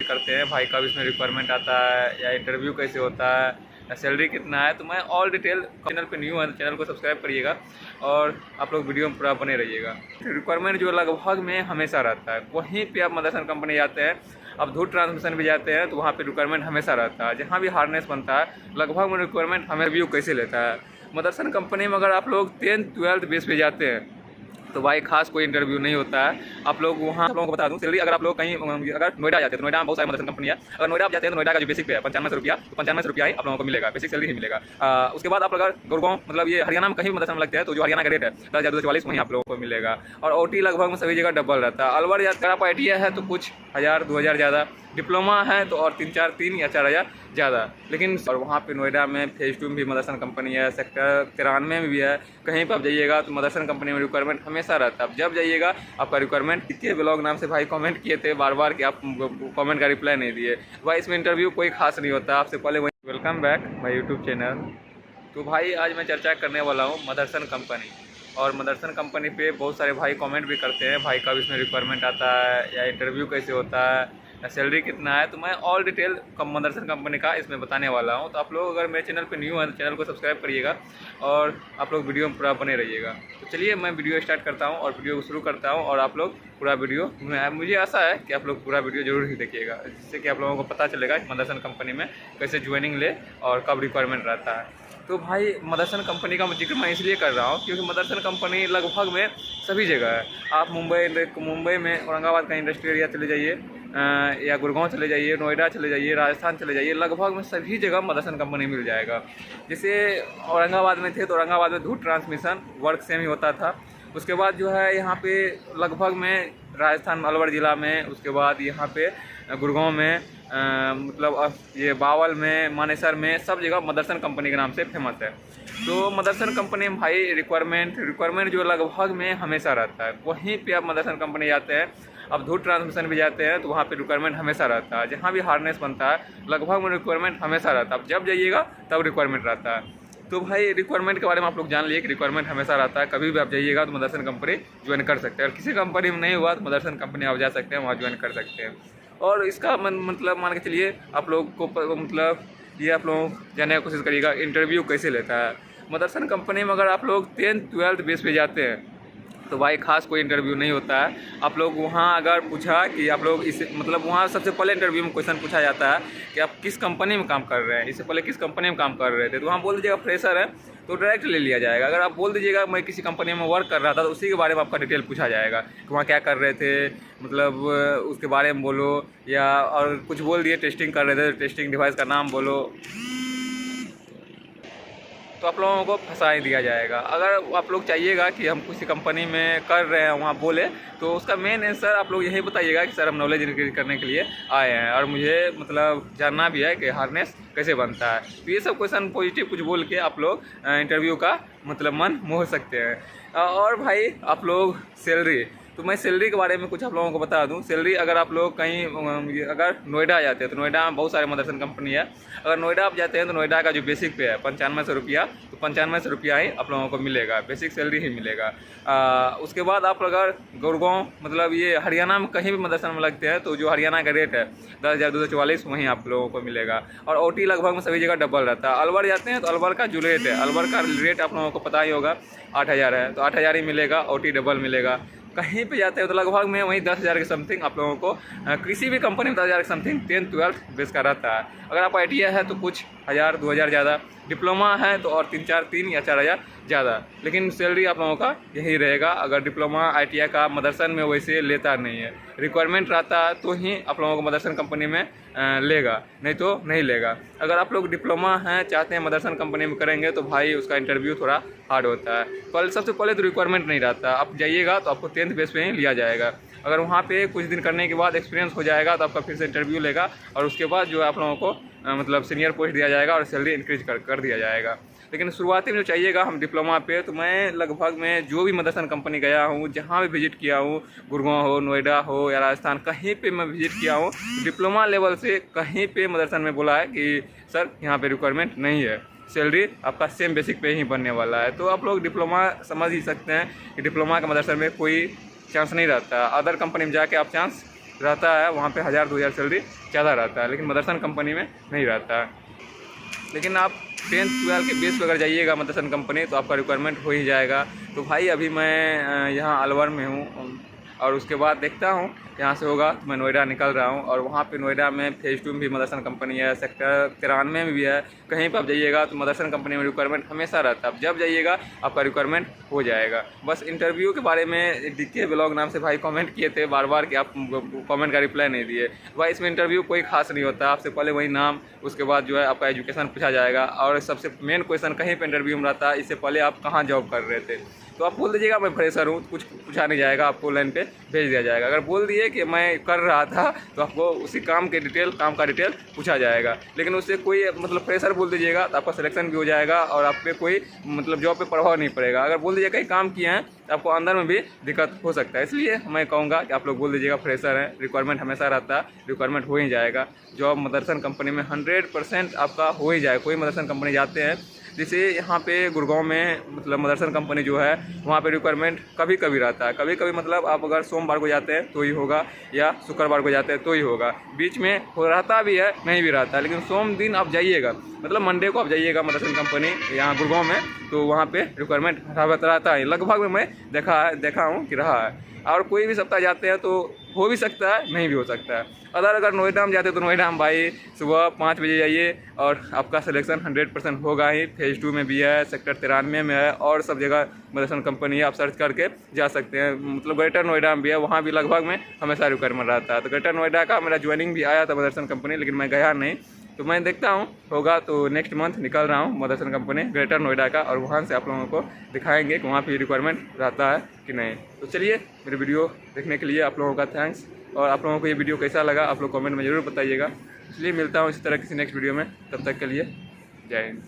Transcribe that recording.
करते हैं भाई कब इसमें रिक्वायरमेंट आता है या इंटरव्यू कैसे होता है या सैलरी कितना है। तो मैं ऑल डिटेल, चैनल पे न्यू है तो चैनल को सब्सक्राइब करिएगा और आप लोग वीडियो में पूरा बने रहिएगा। रिक्वायरमेंट जो लगभग में हमेशा रहता है, वहीं पे आप मदरसन कंपनी जाते हैं, अब धूट ट्रांसमिशन भी जाते हैं तो वहाँ पे रिक्वायरमेंट हमेशा रहता है। जहाँ भी हार्नेस बनता है लगभग में रिक्वायरमेंट हमें व्यू कैसे लेता है। मदरसन कंपनी में अगर आप लोग 10th 12th बेस पे जाते हैं तो भाई खास कोई इंटरव्यू नहीं होता है। आप लोग वहाँ, आप लोगों को बता दूँ सैलरी, अगर आप लोग कहीं अगर नोएडा जाते हैं तो नोएडा में बहुत सारी मदरसन कंपनी है। अगर नोएडा आप जाते हैं तो नोएडा का जो बेसिक पे है 9500 रुपया, तो 9500 रुपया ही आप लोगों को मिलेगा, बेसिक सैलरी ही मिलेगा। उसके बाद आप अगर गुड़गांव मतलब ये हरियाणा में कहीं भी मदरसन लगते हैं तो जो हरियाणा का रेट है 10,244 वहीं आप लोगों को मिलेगा। और OT लगभग में सभी जगह डबल रहता है। अलवर अगर आप ITI है तो कुछ 1000-2000 ज़्यादा, डिप्लोमा है तो और 3 या 4000 ज़्यादा। लेकिन और वहाँ पे नोएडा में फेज 2 में भी मदरसन कंपनी है, सेक्टर 93 में भी है, कहीं पर आप जाइएगा तो मदरसन कंपनी में रिक्वायरमेंट हमेशा रहता है। अब जब जाइएगा आपका रिक्वायरमेंट कितने ब्लॉग नाम से भाई कमेंट किए थे बार बार कि आप कमेंट का रिप्लाई नहीं दिए। भाई इसमें इंटरव्यू कोई खास नहीं होता। आपसे पहले वही welcome back my YouTube channel. तो भाई आज मैं चर्चा करने वाला हूँ मदरसन कंपनी, और मदरसन कंपनी पे बहुत सारे भाई कमेंट भी करते हैं भाई कब इसमें रिक्वायरमेंट आता है या इंटरव्यू कैसे होता है या सैलरी कितना है। तो मैं ऑल डिटेल मदरसन कंपनी का इसमें बताने वाला हूं। तो आप लोग अगर मेरे चैनल पे न्यू हैं तो चैनल को सब्सक्राइब करिएगा और आप लोग वीडियो में पूरा बने रहिएगा। तो चलिए मैं वीडियो स्टार्ट करता हूं और वीडियो को शुरू करता हूं, और आप लोग पूरा वीडियो, मुझे आशा है कि आप लोग पूरा वीडियो जरूर ही देखिएगा, जिससे कि आप लोगों को पता चलेगा कि मदरसन कंपनी में कैसे ज्वाइनिंग ले और कब रिक्वायरमेंट रहता है। तो भाई मदरसन कंपनी का जिक्र मैं इसलिए कर रहा हूँ क्योंकि मदरसन कंपनी लगभग में सभी जगह है। आप मुंबई में औरंगाबाद का इंडस्ट्री एरिया चले जाइए, या गुड़गांव चले जाइए, नोएडा चले जाइए, राजस्थान चले जाइए, लगभग में सभी जगह मदरसन कंपनी मिल जाएगा। जैसे औरंगाबाद में थे तो औरंगाबाद में धूट ट्रांसमिशन वर्क सेम ही होता था। उसके बाद जो है यहाँ पे लगभग में राजस्थान अलवर ज़िला में, उसके बाद यहाँ पे गुड़गांव में, मतलब ये बावल में, मानेसर में, सब जगह मदरसन कंपनी के नाम से फेमस है। तो मदरसन कंपनी में भाई रिक्वायरमेंट जो लगभग में हमेशा रहता है, वहीं पे आप मदरसन कंपनी जाते हैं, अब धूट ट्रांसमिशन भी जाते हैं तो वहाँ पे रिक्वायरमेंट हमेशा रहता है। जहाँ भी हार्नेस बनता है लगभग में रिक्वायरमेंट हमेशा रहता है। अब जब जाइएगा तब रिक्वायरमेंट रहता है। तो भाई रिक्वायरमेंट के बारे में आप लोग जान लिए कि रिक्वायरमेंट हमेशा रहता है। कभी भी आप जाइएगा तो मदरसन कंपनी ज्वाइन कर सकते हैं, और किसी कंपनी में नहीं हुआ तो मदरसन कंपनी आप जा सकते हैं, वहाँ ज्वाइन कर सकते हैं। और इसका मतलब मान के चलिए आप लोग को मतलब ये आप लोग जानने की कोशिश करिएगा इंटरव्यू कैसे लेता है। मदरसन कंपनी में अगर आप लोग 10th 12th बेस पे जाते हैं तो भाई खास कोई इंटरव्यू नहीं होता है। आप लोग वहाँ अगर पूछा कि आप लोग इस मतलब वहाँ सबसे पहले इंटरव्यू में क्वेश्चन पूछा जाता है कि आप किस कंपनी में काम कर रहे हैं, इससे पहले किस कंपनी में काम कर रहे थे, तो वहाँ बोल दीजिएगा फ्रेशर है तो डायरेक्ट ले लिया जाएगा। अगर आप बोल दीजिएगा मैं किसी कंपनी में वर्क कर रहा था तो उसी के बारे में आपका डिटेल पूछा जाएगा कि वहाँ क्या कर रहे थे, मतलब उसके बारे में बोलो, या और कुछ बोल दिए टेस्टिंग कर रहे थे तो टेस्टिंग डिवाइस का नाम बोलो, तो आप लोगों को फंसा ही दिया जाएगा। अगर आप लोग चाहिएगा कि हम किसी कंपनी में कर रहे हैं वहाँ बोले तो उसका मेन आंसर आप लोग यही बताइएगा कि सर हम नॉलेज इंक्रीज करने के लिए आए हैं और मुझे मतलब जानना भी है कि हार्नेस कैसे बनता है। तो ये सब क्वेश्चन पॉजिटिव कुछ बोल के आप लोग इंटरव्यू का मतलब मन मोह सकते हैं। और भाई आप लोग सैलरी, तो मैं सैलरी के बारे में कुछ आप लोगों को बता दूं। सैलरी अगर आप लोग कहीं अगर नोएडा जाते हैं तो नोएडा में बहुत सारे मदरसन कंपनी है। अगर नोएडा आप जाते हैं तो नोएडा का जो बेसिक पे है 9500 रुपया, तो 9500 रुपया ही आप लोगों को मिलेगा, बेसिक सैलरी ही मिलेगा। उसके बाद आप अगर गुड़गांव मतलब ये हरियाणा में कहीं भी मदरसन में लगते हैं तो जो हरियाणा का रेट है 10,244 वहीं आप लोगों को मिलेगा। और OT लगभग में सभी जगह डबल रहता है। अलवर जाते हैं तो अलवर का जो रेट है, अलवर का रेट आप लोगों को पता ही होगा 8000 है, तो 8000 ही मिलेगा, OT डबल मिलेगा। कहीं पे जाते हैं तो लगभग में वहीं 10,000 के समथिंग आप लोगों को किसी भी कंपनी में 10,000 के समथिंग 10th 12th बेस का रहता है। अगर आप ITI है तो कुछ 1000-2000 ज़्यादा, डिप्लोमा है तो और 3 या 4000 ज़्यादा। लेकिन सैलरी आप लोगों का यही रहेगा। अगर डिप्लोमा ITI का मदरसन में वैसे लेता नहीं है, रिक्वायरमेंट रहता है तो ही आप लोगों को मदरसन कंपनी में लेगा, नहीं तो नहीं लेगा। अगर आप लोग डिप्लोमा हैं चाहते हैं मदरसन कंपनी में करेंगे तो भाई उसका इंटरव्यू थोड़ा हार्ड होता है। सबसे पहले तो रिक्वायरमेंट नहीं रहता, आप जाइएगा तो आपको 10th बेस पे ही लिया जाएगा। अगर वहाँ पे कुछ दिन करने के बाद एक्सपीरियंस हो जाएगा तो आपका फिर से इंटरव्यू लेगा, और उसके बाद जो है आप लोगों को मतलब सीनियर पोस्ट दिया जाएगा और सैलरी इंक्रीज कर दिया जाएगा। लेकिन शुरुआती में जो चाहिएगा हम डिप्लोमा पे, तो मैं लगभग में जो भी मदरसन कंपनी गया हूँ, जहाँ भी विजिट किया हूँ, गुड़गांव हो, नोएडा हो या राजस्थान, कहीं पे मैं विजिट किया हूँ, डिप्लोमा लेवल से कहीं पे मदरसन में बोला है कि सर यहाँ पे रिक्वायरमेंट नहीं है, सैलरी आपका सेम बेसिक पे ही बनने वाला है। तो आप लोग डिप्लोमा समझ ही सकते हैं कि डिप्लोमा के मदरसन में कोई चांस नहीं रहता। अदर कंपनी में जाके आप चांस रहता है वहाँ पे 1000-2000 सैलरी ज़्यादा रहता है, लेकिन मदरसन कंपनी में नहीं रहता है। लेकिन आप 10th-12 के बेस पर अगर जाइएगा मदरसन कंपनी तो आपका रिक्वायरमेंट हो ही जाएगा। तो भाई अभी मैं यहाँ अलवर में हूँ और उसके बाद देखता हूँ यहाँ से होगा तो मैं नोएडा निकल रहा हूँ। और वहाँ पे नोएडा में फेज़ 2 में भी मदरसन कंपनी है, सेक्टर 93 में भी है। कहीं पर आप जाइएगा तो मदरसन कंपनी में रिक्वायरमेंट हमेशा रहता है। आप जब जाइएगा आपका रिक्वायरमेंट हो जाएगा। बस इंटरव्यू के बारे में डीके ब्लॉग नाम से भाई कमेंट किए थे बार बार कि आप कमेंट का रिप्लाई नहीं दिए। भाई इसमें इंटरव्यू कोई खास नहीं होता, आपसे पहले वही नाम, उसके बाद जो है आपका एजुकेशन पूछा जाएगा। और सबसे मेन क्वेश्चन कहीं पर इंटरव्यू में रहता है, इससे पहले आप कहाँ जॉब कर रहे थे। तो आप बोल दीजिएगा मैं फ्रेशर हूँ, कुछ पूछा नहीं जाएगा, आपको लाइन पे भेज दिया जाएगा। अगर बोल दिए कि मैं कर रहा था तो आपको उसी काम का डिटेल पूछा जाएगा। लेकिन उससे कोई मतलब फ्रेशर बोल दीजिएगा तो आपका सिलेक्शन भी हो जाएगा और आप पे कोई मतलब जॉब पे प्रभाव नहीं पड़ेगा। अगर बोल दीजिएगा कहीं काम किए हैं तो आपको अंदर में भी दिक्कत हो सकता है। इसलिए मैं कहूँगा कि आप लोग बोल दीजिएगा फ्रेशर हैं, रिक्वायरमेंट हमेशा रहता है, रिक्वायरमेंट हो ही जाएगा। जॉब मदरसन कंपनी में 100% आपका हो ही जाएगा। कोई मदरसन कंपनी जाते हैं, जैसे यहाँ पे गुड़गांव में मतलब मदरसन कंपनी जो है वहाँ पे रिक्वायरमेंट कभी कभी रहता है। कभी कभी मतलब आप अगर सोमवार को जाते हैं तो ही होगा या शुक्रवार को जाते हैं तो ही होगा। बीच में हो रहता भी है, नहीं भी रहता है। लेकिन सोम दिन आप जाइएगा, मतलब मंडे को आप जाइएगा मदरसन कंपनी यहाँ गुड़गांव में, तो वहाँ पे रिक्वायरमेंट रहता है। लगभग में मैं देखा हूँ कि रहा है। और कोई भी सप्ताह जाते हैं तो हो भी सकता है, नहीं भी हो सकता है। अगर नोएडा में जाते हैं तो नोएडा में भाई सुबह 5 बजे जाइए और आपका सिलेक्शन 100% होगा ही। फेज़ 2 में भी है, सेक्टर 93 में है और सब जगह मदरसन कंपनी है, आप सर्च करके जा सकते हैं। मतलब ग्रेटर नोएडा में भी है, वहाँ भी लगभग में हमेशा रिक्वायरमेंट रहता है। तो ग्रेटर नोएडा का मेरा ज्वाइनिंग भी आया था मदरसन कंपनी, लेकिन मैं गया नहीं। तो मैं देखता हूँ होगा तो नेक्स्ट मंथ निकल रहा हूँ मदरसन कंपनी ग्रेटर नोएडा का, और वहाँ से आप लोगों को दिखाएंगे कि वहाँ पे रिक्वायरमेंट रहता है कि नहीं। तो चलिए, मेरे वीडियो देखने के लिए आप लोगों का थैंक्स। और आप लोगों को ये वीडियो कैसा लगा आप लोग कमेंट में ज़रूर बताइएगा। इसलिए मिलता हूँ इसी तरह किसी नेक्स्ट वीडियो में, तब तक के लिए जय हिंद।